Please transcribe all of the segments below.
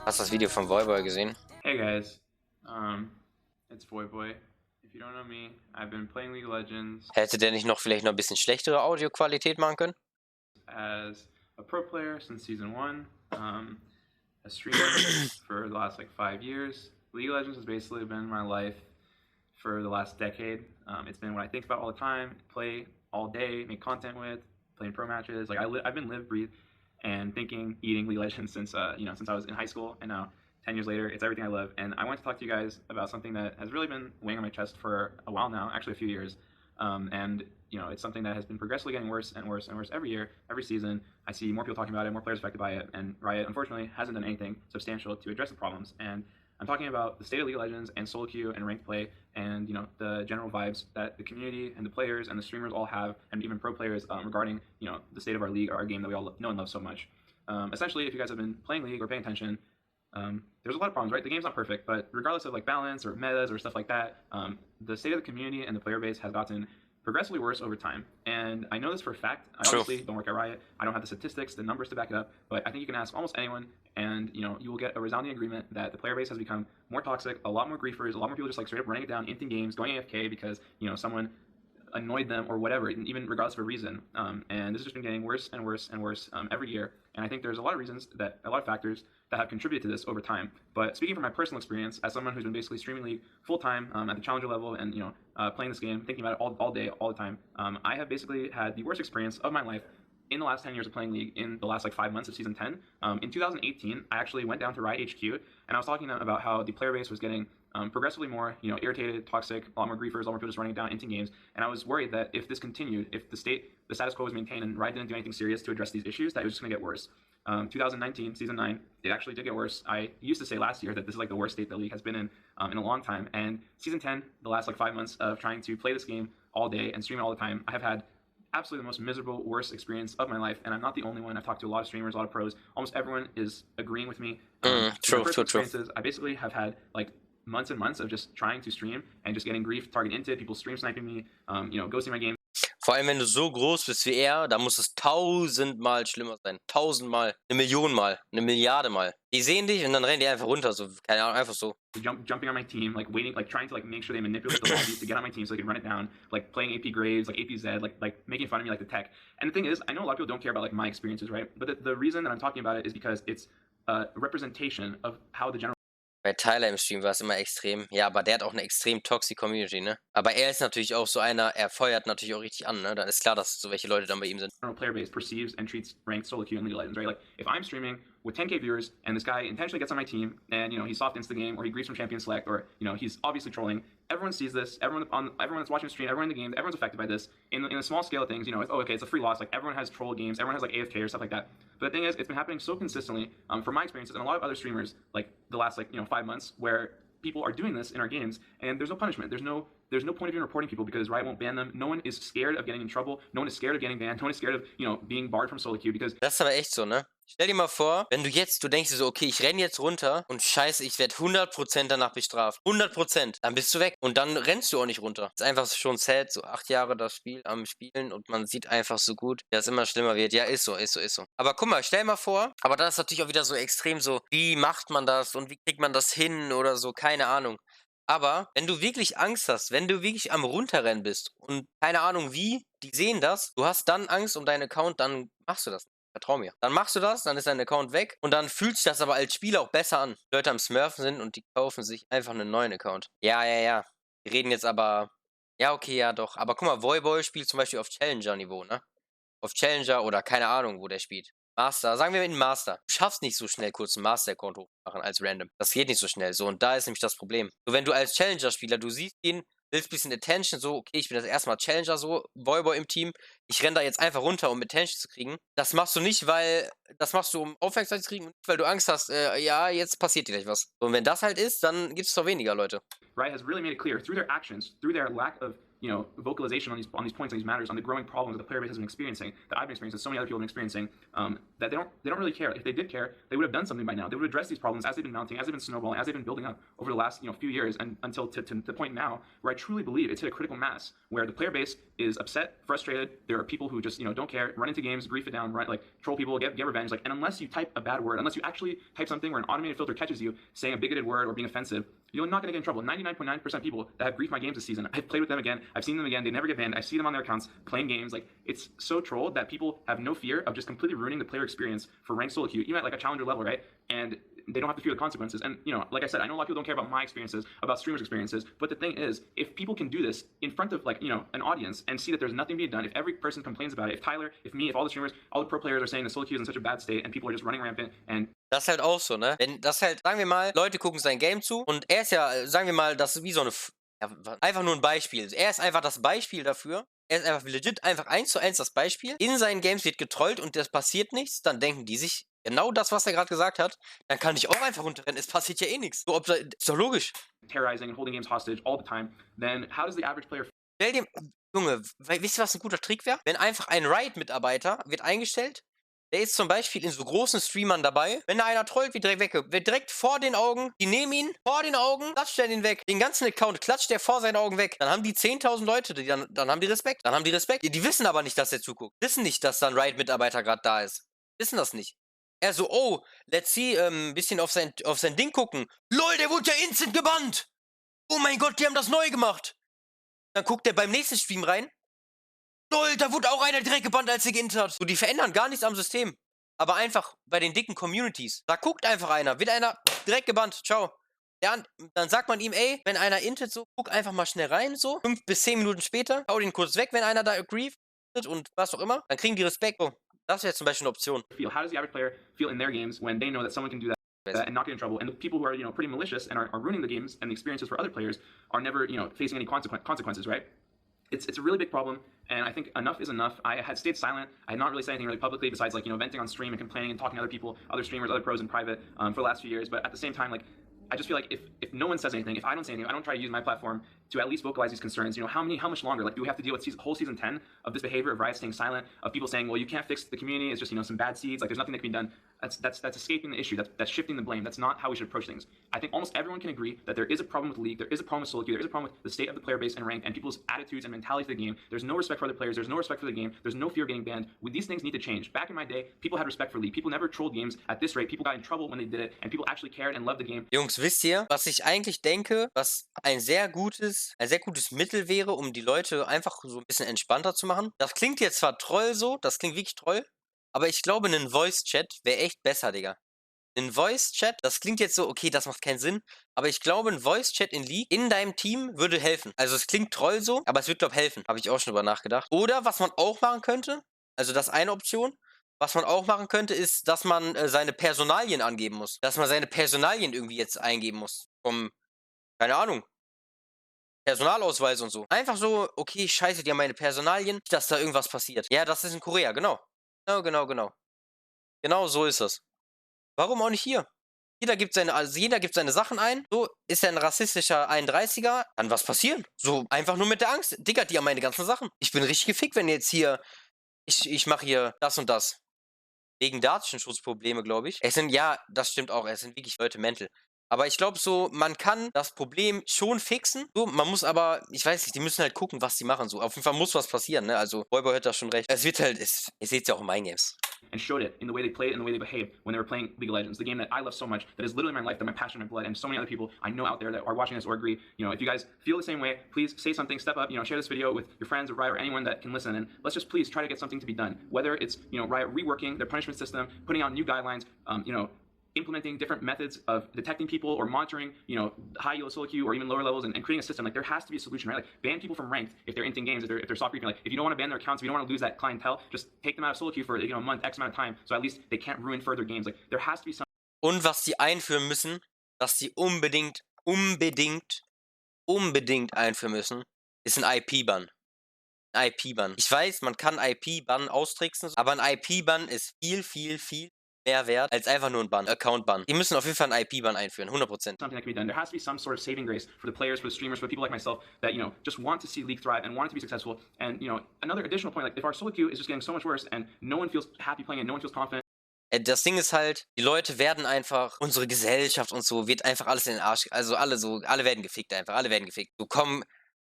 Hast du das Video von Voyboy gesehen? Hey guys, it's Voyboy. If you don't know me, I've been playing League of Legends Hätte der nicht noch vielleicht noch ein bisschen schlechtere Audioqualität machen können? as a pro player since season 1, a streamer for the last like 5 years. League of Legends has basically been my life for the last decade. It's been what I think about all the time, play all day, make content with, playing pro matches. Like I've been live, breathe, and thinking, eating League of Legends since since I was in high school, and now 10 years later, it's everything I love. And I wanted to talk to you guys about something that has really been weighing on my chest for a while now, actually a few years. And it's something that has been progressively getting worse and worse and worse every year, every season. I see more people talking about it, more players affected by it, and Riot, unfortunately, hasn't done anything substantial to address the problems. And I'm talking about the state of League of Legends and SoloQ and ranked play, and the general vibes that the community and the players and the streamers all have, and even pro players regarding the state of our league or our game that we all know and love so much. Essentially, if you guys have been playing League or paying attention, there's a lot of problems, right? The game's not perfect, but regardless of like balance or metas or stuff like that, the state of the community and the player base has gotten progressively worse over time. And I know this for a fact. I obviously don't work at Riot. I don't have the statistics, the numbers to back it up, but I think you can ask almost anyone, and you will get a resounding agreement that the player base has become more toxic, a lot more griefers, a lot more people just like straight up running it down in games, going AFK because someone annoyed them or whatever, even regardless of a reason. And this has just been getting worse and worse and worse every year. And I think there's a lot of reasons, a lot of factors that have contributed to this over time. But speaking from my personal experience, as someone who's been basically streaming League full time at the challenger level, and playing this game, thinking about it all day, all the time, I have basically had the worst experience of my life in the last 10 years of playing League in the last like 5 months of season 10. In 2018, I actually went down to Riot HQ, and I was talking to them about how the player base was getting progressively more, irritated, toxic, a lot more griefers, a lot more people just running down into games. And I was worried that if this continued, if the status quo was maintained and Riot didn't do anything serious to address these issues, that it was just going to get worse. 2019, season 9, it actually did get worse. I used to say last year that this is like the worst state the league has been in a long time. And season 10, the last like 5 months of trying to play this game all day and stream it all the time, I have had absolutely the most miserable, worst experience of my life. And I'm not the only one. I've talked to a lot of streamers, a lot of pros. Almost everyone is agreeing with me. True. I basically have had like months and months of just trying to stream and just getting grief, targeting into people, stream sniping me, ghosting my game. Vor allem, wenn du so groß bist wie er, da muss es 1000-mal schlimmer sein. 1000-mal, 1.000.000-mal, 1 Milliarde-mal. Die sehen dich und dann rennen die einfach runter, so, keine Ahnung, einfach so. Jumping on my team, like waiting, like trying to like make sure they manipulate the lobbies to get on my team so they can run it down, like playing AP Graves, like AP Zed, like making fun of me like the tech. And the thing is, I know a lot of people don't care about like my experiences, right? But the reason that I'm talking about it is because it's a representation of how the general. Bei Teilen im Stream war es immer extrem. Ja, aber der hat auch eine extrem toxic Community, ne? Aber er ist natürlich auch so einer, er feuert natürlich auch richtig an, ne? Dann ist klar, dass so welche Leute dann bei ihm sind. Player base perceives and treats ranked SoloQ and League of Legends, right? Like, if I'm streaming with 10K viewers and this guy intentionally gets on my team and, he soft insta the game or he griefs from champion select or, he's obviously trolling, everyone sees this, everyone that's watching the stream, everyone in the game, everyone's affected by this. In a small scale of things, it's a free loss, like everyone has troll games, everyone has like AFK or stuff like that. But the thing is, it's been happening so consistently, from my experiences and a lot of other streamers, like the last 5 months, where people are doing this in our games and there's no punishment, there's no point of even reporting people because Riot won't ban them. No one is scared of getting in trouble. No one is scared of getting banned. No one is scared of being barred from SoloQ because. Das ist aber echt so, ne? Stell dir mal vor, wenn du denkst dir so, okay, ich renne jetzt runter und scheiße, ich werde 100% danach bestraft. 100%. Dann bist du weg. Und dann rennst du auch nicht runter. Ist einfach schon sad, so 8 Jahre das Spiel am Spielen und man sieht einfach so gut, dass es immer schlimmer wird. Ja, ist so. Aber guck mal, stell mal vor, aber das ist natürlich auch wieder so extrem so, wie macht man das und wie kriegt man das hin oder so, keine Ahnung. Aber wenn du wirklich Angst hast, wenn du wirklich am Runterrennen bist und keine Ahnung wie, die sehen das, du hast dann Angst um deinen Account, dann machst du das. Vertrau mir. Dann machst du das, dann ist dein Account weg und dann fühlt sich das aber als Spieler auch besser an. Die Leute am Smurfen sind und die kaufen sich einfach einen neuen Account. Ja. Wir reden jetzt aber, ja okay, ja doch. Aber guck mal, Voyboy spielt zum Beispiel auf Challenger-Niveau, ne? Auf Challenger oder keine Ahnung, wo der spielt. Master, sagen wir in Master. Du schaffst nicht so schnell kurz ein Master-Account hochmachen als Random. Das geht nicht so schnell. So, und da ist nämlich das Problem. So, wenn du als Challenger-Spieler, du siehst ihn, willst ein bisschen Attention, so, okay, ich bin das erste Mal Challenger, so, Voyboy im Team, ich renne da jetzt einfach runter, um Attention zu kriegen. Das machst du nicht, das machst du, um Aufmerksamkeit zu kriegen, weil du Angst hast, ja, jetzt passiert dir gleich was. So, und wenn das halt ist, dann gibt es doch weniger Leute. Riot has really made it clear through their actions, through their lack of vocalization on these points, on these matters, on the growing problems that the player base has been experiencing, that I've been experiencing, that so many other people have been experiencing, that they don't really care. If they did care, they would have done something by now. They would address these problems as they've been mounting, as they've been snowballing, as they've been building up over the last few years, and until to the point now where I truly believe it's hit a critical mass where the player base is upset, frustrated. There are people who just don't care, run into games, grief it down, troll people, get revenge. And unless you type a bad word, unless you actually type something where an automated filter catches you saying a bigoted word or being offensive, you're not going to get in trouble. 99.9% people that have griefed my games this season, I've played with them again, I've seen them again, they never get banned, I see them on their accounts playing games. It's so trolled that people have no fear of just completely ruining the player experience for ranked SoloQ, even at a challenger level, right? And they don't have to fear the consequences. And like I said, I know a lot of people don't care about my experiences, about streamers' experiences, but the thing is, if people can do this in front of an audience and see that there's nothing being done, if every person complains about it, if Tyler, if me, if all the streamers, all the pro players are saying the SoloQ is in such a bad state and people are just running rampant and das ist halt auch so, ne? Wenn das halt, sagen wir mal, Leute gucken sein Game zu und er ist ja, sagen wir mal, das ist wie so eine, einfach nur ein Beispiel. Er ist einfach das Beispiel dafür. Er ist einfach legit einfach 1:1 das Beispiel. In seinen Games wird getrollt und das passiert nichts. Dann denken die sich genau das, was er gerade gesagt hat. Dann kann ich auch einfach runterrennen. Es passiert ja eh nichts. So, ist doch logisch. Terrorizing and holding games hostage all the time. Then how does the average player? Stell dir, Junge, wisst ihr, was ein guter Trick wäre? Wenn einfach ein Riot-Mitarbeiter wird eingestellt. Der ist zum Beispiel in so großen Streamern dabei. Wenn da einer trollt, wird direkt vor den Augen, die nehmen ihn, vor den Augen, klatscht er den weg. Den ganzen Account klatscht der vor seinen Augen weg. Dann haben die 10.000 Leute, dann haben die Respekt. Dann haben die Respekt. Die wissen aber nicht, dass er zuguckt. Wissen nicht, dass da ein Riot-Mitarbeiter gerade da ist. Wissen das nicht. Er so, oh, let's see, ein bisschen auf sein Ding gucken. LOL, der wurde ja instant gebannt. Oh mein Gott, die haben das neu gemacht. Dann guckt er beim nächsten Stream rein. LOL, da wurde auch einer direkt gebannt, als er geintert hat. So, die verändern gar nichts am System. Aber einfach bei den dicken Communities. Da guckt einfach einer. Wird einer direkt gebannt. Ciao. Ja, dann sagt man ihm, ey, wenn einer intet, so, guck einfach mal schnell rein, so. 5 bis 10 Minuten später, hau den kurz weg, wenn einer da grieft und was auch immer. Dann kriegen die Respekt. So, das wäre zum Beispiel eine Option. How does the average player feel in their games when they know that someone can do that and not get in trouble? And the people who are, pretty malicious and are ruining the games and the experiences for other players are never, facing any consequences, right? It's a really big problem, and I think enough is enough. I had stayed silent. I had not really said anything really publicly besides venting on stream and complaining and talking to other people, other streamers, other pros in private for the last few years. But at the same time, I just feel like if no one says anything, if I don't say anything, I don't try to use my platform to at least vocalize these concerns. How much longer? Do we have to deal with whole season 10 of this behavior of Riot staying silent, of people saying, well, you can't fix the community, it's just some bad seeds, there's nothing that can be done. That's escaping the issue. That's shifting the blame. That's not how we should approach things. I think almost everyone can agree that there is a problem with the league, there is a problem with SoloQ, there is a problem with the state of the player base and rank and people's attitudes and mentality to the game. There's no respect for other players, there's no respect for the game, there's no fear of getting banned. These things need to change. Back in my day, people had respect for league. People never trolled games at this rate. People got in trouble when they did it, and people actually cared and loved the game. Jungs, wisst ihr, was ich eigentlich denke, was ein sehr gutes Mittel wäre, um die Leute einfach so ein bisschen entspannter zu machen? Das klingt jetzt zwar Troll so, das klingt wirklich Troll, aber ich glaube, ein Voice-Chat wäre echt besser, Digga. Ein Voice-Chat, das klingt jetzt so, okay, das macht keinen Sinn, aber ich glaube, ein Voice-Chat in League in deinem Team würde helfen. Also es klingt Troll so, aber es wird, glaube ich, helfen. Habe ich auch schon drüber nachgedacht. Oder was man auch machen könnte, also das ist eine Option, was man auch machen könnte, ist, dass man seine Personalien angeben muss. Dass man seine Personalien irgendwie jetzt eingeben muss. Keine Ahnung, Personalausweis und so. Einfach so, okay, scheiße, die haben meine Personalien, nicht, dass da irgendwas passiert. Ja, das ist in Korea, genau. Genau. Genau so ist das. Warum auch nicht hier? Jeder gibt seine Sachen ein. So, ist er ein rassistischer 31er, kann was passieren. So, einfach nur mit der Angst. Digga, die haben meine ganzen Sachen. Ich bin richtig gefickt, wenn jetzt hier, ich mache hier das und das. Wegen Datenschutzprobleme, glaube ich. Ja, das stimmt auch, es sind wirklich Leute mental. Aber ich glaube so, man kann das Problem schon fixen. So, man muss aber, ich weiß nicht, die müssen halt gucken, was die machen. So, auf jeden Fall muss was passieren, ne? Also, Voyboy hat da schon recht. Es wird halt, ihr seht es ja auch in meinen Games. And showed it in the way they played and the way they behaved when they were playing League of Legends, the game that I love so much, that is literally my life, that my passion, my blood, and so many other people I know out there that are watching this or agree. If you guys feel the same way, please say something, step up, share this video with your friends or Riot or anyone that can listen, and let's just please try to get something to be done. Whether it's, Riot reworking their punishment system, putting out new guidelines, implementing different methods of detecting people or monitoring, high elo SoloQ or even lower levels and creating a system. There has to be a solution, right? Ban people from ranked if they're inting games, if they're soft griefing. If you don't want to ban their accounts, if you don't want to lose that clientele, just take them out of SoloQ for a month, X amount of time, so at least they can't ruin further games. There has to be some. Und was die einführen müssen, was die unbedingt einführen müssen, ist ein IP-Ban. Ein IP-Ban. Ich weiß, man kann IP-Ban austricksen, aber ein IP-Ban ist viel mehr wert als einfach nur ein Ban, Account-Ban. Die müssen auf jeden Fall einen IP-Ban einführen, 100%. Something that can be done. There has to be some sort of saving grace for the players, for the streamers, for people like myself that, you know, just want to see League thrive and want it to be successful. And, you know, another additional point, like if our SoloQ is just getting so much worse and no one feels happy playing it, no one feels confident. Das Ding ist halt, die Leute werden einfach, unsere Gesellschaft und so, wird einfach alles in den Arsch, also alle werden gefickt einfach, alle werden gefickt. So kommen,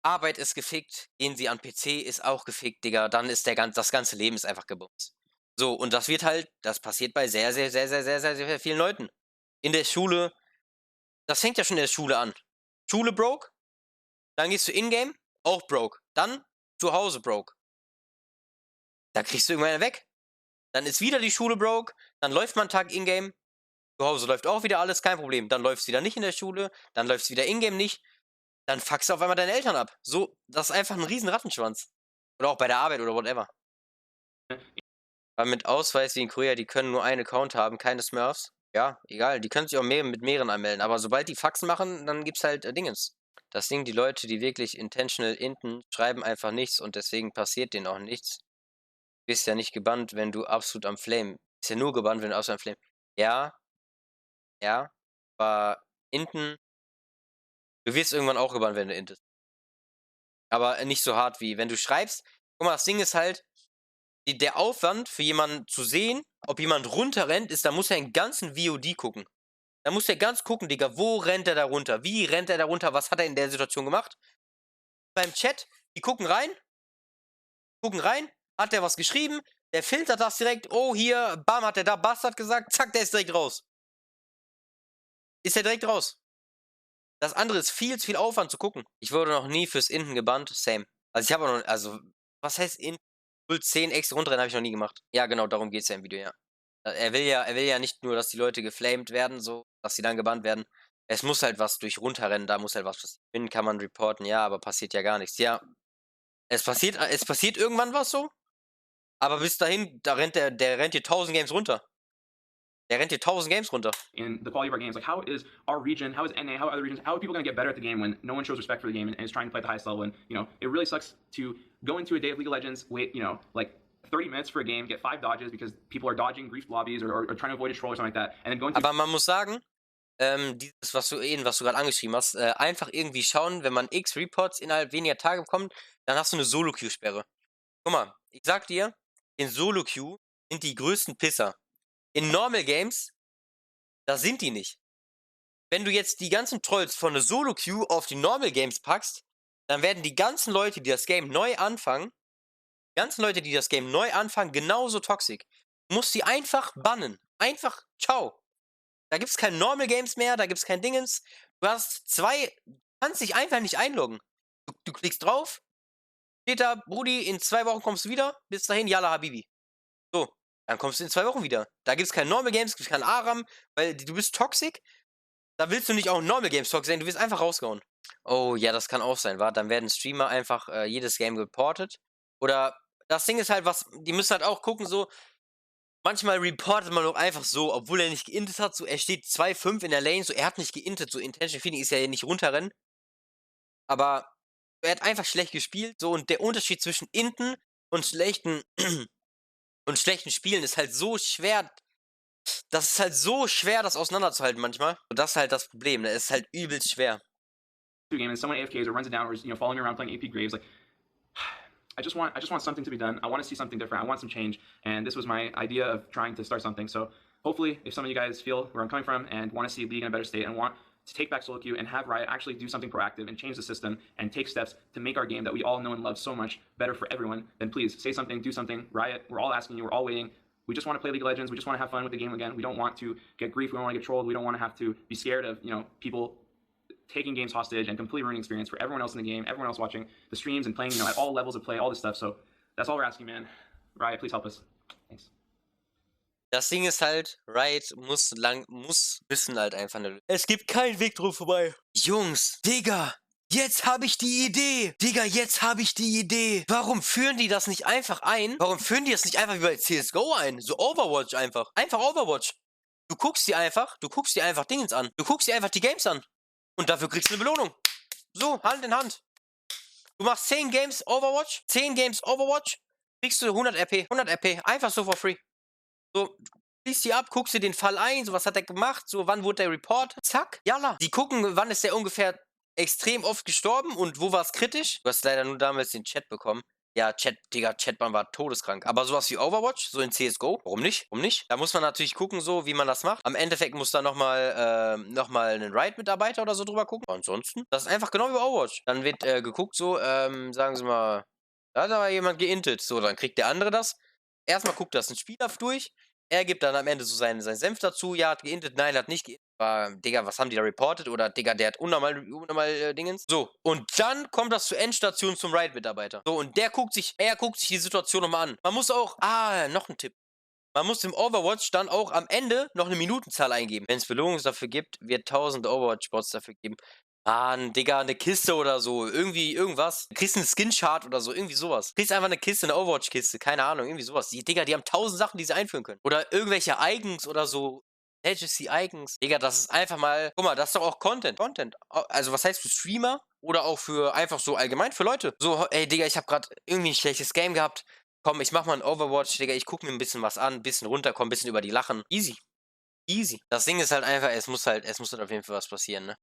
Arbeit ist gefickt, gehen sie an PC, ist auch gefickt, Digga, dann ist das ganze Leben ist einfach gebumst. So, und das wird halt, das passiert bei sehr, sehr, sehr, sehr, sehr, sehr, sehr vielen Leuten. In der Schule, das fängt ja schon in der Schule an. Schule broke, dann gehst du in-game, auch broke, dann zu Hause broke. Da kriegst du irgendwann weg. Dann ist wieder die Schule broke, dann läuft man einen Tag in-game, zu Hause läuft auch wieder alles, kein Problem. Dann läuft es wieder nicht in der Schule, dann läuft es wieder in-game nicht, dann fuckst du auf einmal deine Eltern ab. So, das ist einfach ein riesen Rattenschwanz. Oder auch bei der Arbeit oder whatever. Aber mit Ausweis wie in Korea, die können nur einen Account haben, keine Smurfs. Ja, egal, die können sich auch mit mehreren anmelden. Aber sobald die Faxen machen, dann gibt's halt Dingens. Das Ding, die Leute, die wirklich intentional inten, schreiben einfach nichts und deswegen passiert denen auch nichts. Du bist ja nicht gebannt, wenn du absolut am Flame. Du bist ja nur gebannt, wenn du absolut am Flame. Ja, aber inten, du wirst irgendwann auch gebannt, wenn du intest. Aber nicht so hart wie, wenn du schreibst. Guck mal, das Ding ist halt, der Aufwand für jemanden zu sehen, ob jemand runterrennt, ist, da muss er einen ganzen VOD gucken. Da muss er ganz gucken, Digga, wo rennt er da runter? Wie rennt er da runter? Was hat er in der Situation gemacht? Beim Chat, die gucken rein, hat der was geschrieben, der filtert das direkt, oh hier, bam, hat der da Bastard gesagt, zack, der ist direkt raus. Ist er direkt raus. Das andere ist viel zu viel Aufwand zu gucken. Ich wurde noch nie fürs Inten gebannt, same. Also ich habe noch, also, was heißt Inten? 010 extra runterrennen habe ich noch nie gemacht. Ja, genau, darum geht es ja im Video, ja. Er will ja nicht nur, dass die Leute geflamed werden, so, dass sie dann gebannt werden. Es muss halt was durch runterrennen, da muss halt was passieren. Bin kann man reporten, ja, aber passiert ja gar nichts. Ja, es passiert irgendwann was so, aber bis dahin, der rennt hier 1000 Games runter. Der rennt hier 1000 Games runter. In the quality of our games, like how is our region, how is NA, how are other regions, how are people going to get better at the game when no one shows respect for the game and is trying to play at the highest level? And, you know, it really sucks to go into a day of League of Legends, wait, you know, like 30 minutes for a game, get 5 dodges because people are dodging grief lobbies or trying to avoid a troll or something like that, and then going to. Aber man muss sagen, dieses, was du gerade angeschrieben hast, einfach irgendwie schauen, wenn man X Reports innerhalb weniger Tage bekommt, dann hast du eine Solo-Queue-Sperre. Guck mal, ich sag dir, in Solo-Queue sind die größten Pisser. In Normal Games, da sind die nicht. Wenn du jetzt die ganzen Trolls von der Solo-Queue auf die Normal Games packst, dann werden die ganzen Leute, die das Game neu anfangen, genauso toxisch. Du musst sie einfach bannen. Einfach, ciao. Da gibt's kein Normal Games mehr, da gibt's kein Dingens. Du kannst dich einfach nicht einloggen. Du klickst drauf, steht da, Brudi, in 2 Wochen kommst du wieder, bis dahin, Yalla Habibi. So, dann kommst du in 2 Wochen wieder. Da gibt's kein Normal Games, gibt's kein Aram, weil du bist toxisch. Da willst du nicht auch Normal Games toxisch sein, du wirst einfach rausgehauen. Oh, ja, das kann auch sein, wa? Dann werden Streamer einfach jedes Game reported. Oder das Ding ist halt, die müssen halt auch gucken, so, manchmal reportet man doch einfach so, obwohl er nicht geintet hat, so, er steht 2-5 in der Lane, so, er hat nicht geintet, so, Intention Feeding ist ja nicht runterrennen. Aber er hat einfach schlecht gespielt, so, und der Unterschied zwischen Inten und schlechten Spielen ist halt so schwer. Das ist halt so schwer, das auseinanderzuhalten manchmal. Und das ist halt das Problem, ne? Es ist halt übelst schwer. Game and someone AFKs or runs it down or is, you know, following me around playing AP Graves, like I just want something to be done. I want to see something different. I want some change, and this was my idea of trying to start something. So hopefully, if some of you guys feel where I'm coming from and want to see League in a better state and want to take back SoloQ and have Riot actually do something proactive and change the system and take steps to make our game that we all know and love so much better for everyone, then please say something, do something. Riot, we're all asking you, we're all waiting. We just want to play League of Legends. We just want to have fun with the game again. We don't want to get grief. We don't want to get trolled. We don't want to have to be scared of, you know, people taking games hostage and completely ruining experience for everyone else in the game, everyone else watching the streams and playing, you know, at all levels of play, all this stuff. So that's all we're asking, man. Riot, please help us. Thanks. Das Ding ist halt, Riot müssen halt einfach eine. Es gibt keinen Weg drum vorbei. Jungs, Digga, jetzt habe ich die Idee. Digga, jetzt habe ich die Idee. Warum führen die das nicht einfach ein? Warum führen die das nicht einfach wie bei CSGO ein? So Overwatch einfach. Einfach Overwatch. Du guckst dir einfach Dingens an. Du guckst dir einfach die Games an. Und dafür kriegst du eine Belohnung. So, Hand in Hand. Du machst 10 Games Overwatch, kriegst du 100 RP, einfach so for free. So, liest die ab, guckst dir den Fall ein, so was hat er gemacht, so wann wurde der Report, zack, jalla. Die gucken, wann ist der ungefähr extrem oft gestorben und wo war es kritisch. Du hast leider nur damals den Chat bekommen. Ja, Chat, Digga, Chatban war todeskrank. Aber sowas wie Overwatch, so in CSGO, warum nicht? Warum nicht? Da muss man natürlich gucken, so wie man das macht. Am Endeffekt muss da nochmal ein Riot-Mitarbeiter oder so drüber gucken. Aber ansonsten, das ist einfach genau wie Overwatch. Dann wird geguckt, so, sagen Sie mal, da hat aber jemand geintet. So, dann kriegt der andere das. Erstmal guckt das ein Spieler durch. Er gibt dann am Ende so seinen Senf dazu. Ja, hat geintet, nein, hat nicht geintet. Digga, was haben die da reportet? Oder, Digga, der hat unnormal Dingens. So, und dann kommt das zur Endstation zum Riot-Mitarbeiter. So, und er guckt sich die Situation nochmal an. Man muss auch, noch ein Tipp. Man muss im Overwatch dann auch am Ende noch eine Minutenzahl eingeben. Wenn es Belohnungen dafür gibt, wird 1000 Overwatch-Bots dafür geben. Digga, eine Kiste oder so. Irgendwie, irgendwas. Du kriegst einen Skin-Chart oder so. Irgendwie sowas. Du kriegst einfach eine Kiste, eine Overwatch-Kiste. Keine Ahnung, irgendwie sowas. Digga, die haben 1000 Sachen, die sie einführen können. Oder irgendwelche Icons oder so. Legacy Icons. Digga, das ist einfach mal. Guck mal, das ist doch auch Content. Also, was heißt für Streamer? Oder auch für einfach so allgemein für Leute. So, ey, Digga, ich habe gerade irgendwie ein schlechtes Game gehabt. Komm, ich mach mal ein Overwatch, Digga. Ich guck mir ein bisschen was an, ein bisschen runterkommen, ein bisschen über die lachen. Easy. Easy. Das Ding ist halt einfach, es muss halt auf jeden Fall was passieren, ne?